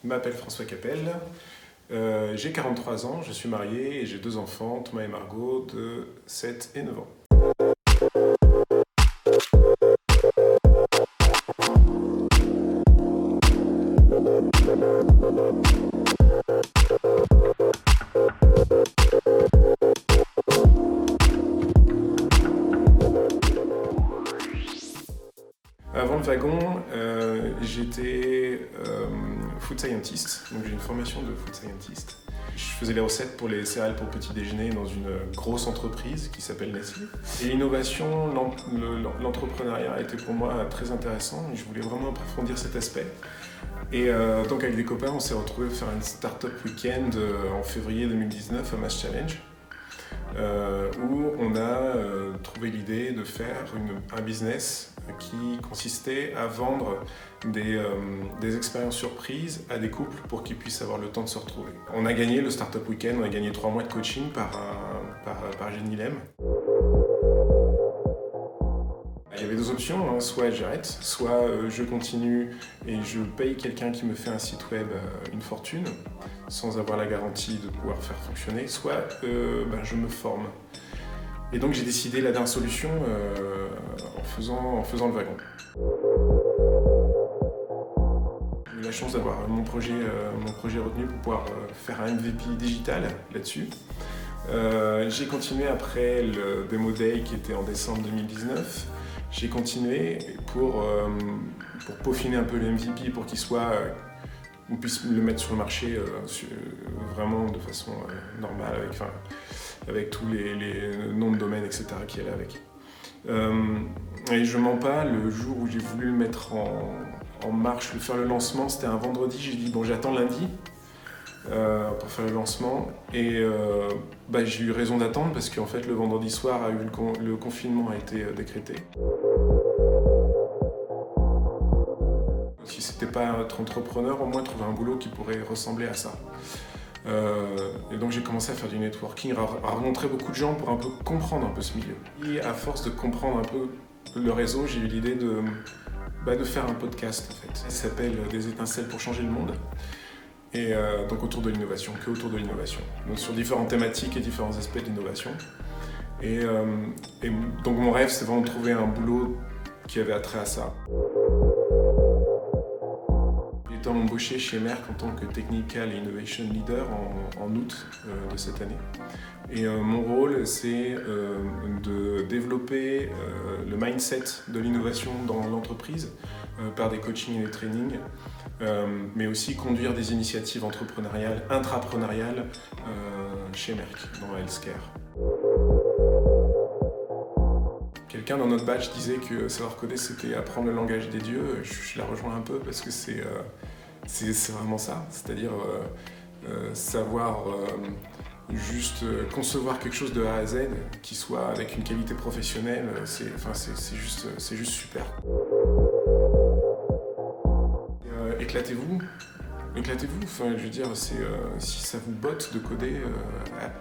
m'appelle François Capel, j'ai 43 ans, je suis marié et j'ai 2 enfants, Thomas et Margot, de 7 et 9 ans. Avant le wagon, j'étais food scientist, donc j'ai une formation de food scientist. Je faisais les recettes pour les céréales pour petit déjeuner dans une grosse entreprise qui s'appelle Nestlé. Et l'innovation, l'entrepreneuriat a été pour moi très intéressant. Je voulais vraiment approfondir cet aspect. Et donc avec des copains, on s'est retrouvés faire une startup week-end en février 2019 à Mass Challenge. Où on a trouvé l'idée de faire un business qui consistait à vendre des expériences surprises à des couples pour qu'ils puissent avoir le temps de se retrouver. On a gagné le Startup Weekend, on a gagné 3 mois de coaching par Génilem. Il y avait 2 options, soit j'arrête, soit je continue et je paye quelqu'un qui me fait un site web une fortune, sans avoir la garantie de pouvoir faire fonctionner, soit je me forme. Et donc j'ai décidé la dernière solution en faisant le wagon. J'ai eu la chance d'avoir mon projet retenu pour pouvoir faire un MVP digital là-dessus. J'ai continué après le Demo Day qui était en décembre 2019. J'ai continué pour peaufiner un peu le MVP pour qu'il soit, on puisse le mettre sur le marché vraiment de façon normale, avec tous les noms de domaine, etc. qui allaient avec. Et je mens pas, le jour où j'ai voulu le mettre en marche, faire le lancement, c'était un vendredi, j'ai dit bon j'attends lundi pour faire le lancement et j'ai eu raison d'attendre parce qu'en fait le vendredi soir le confinement a été décrété. Si c'était pas être entrepreneur, au moins trouver un boulot qui pourrait ressembler à ça. Et donc j'ai commencé à faire du networking, à rencontrer beaucoup de gens pour un peu comprendre un peu ce milieu. Et à force de comprendre un peu le réseau, j'ai eu l'idée de faire un podcast en fait. Il s'appelle Des étincelles pour changer le monde. Et donc autour de l'innovation, donc sur différentes thématiques et différents aspects de l'innovation. Et donc mon rêve, c'est vraiment de trouver un boulot qui avait attrait à ça. J'ai été embauché chez Merck en tant que Technical Innovation Leader en août de cette année. Et mon rôle, c'est de développer le mindset de l'innovation dans l'entreprise par des coachings et des trainings, mais aussi conduire des initiatives entrepreneuriales, intrapreneuriales chez Merck, dans la healthcare. Quelqu'un dans notre batch disait que savoir coder, c'était apprendre le langage des dieux. Je la rejoins un peu parce que c'est vraiment ça, c'est-à-dire savoir juste concevoir quelque chose de A à Z qui soit avec une qualité professionnelle, c'est juste super. Éclatez-vous, je veux dire, si ça vous botte de coder,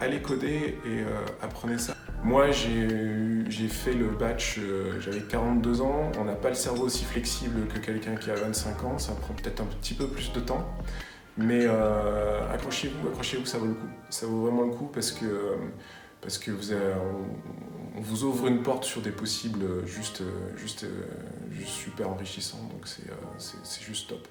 allez coder et apprenez ça. Moi, j'ai fait le batch, j'avais 42 ans, on n'a pas le cerveau aussi flexible que quelqu'un qui a 25 ans, ça prend peut-être un petit peu plus de temps, mais accrochez-vous, ça vaut le coup. Ça vaut vraiment le coup parce que on vous ouvre une porte sur des possibles juste super enrichissants, donc c'est juste top.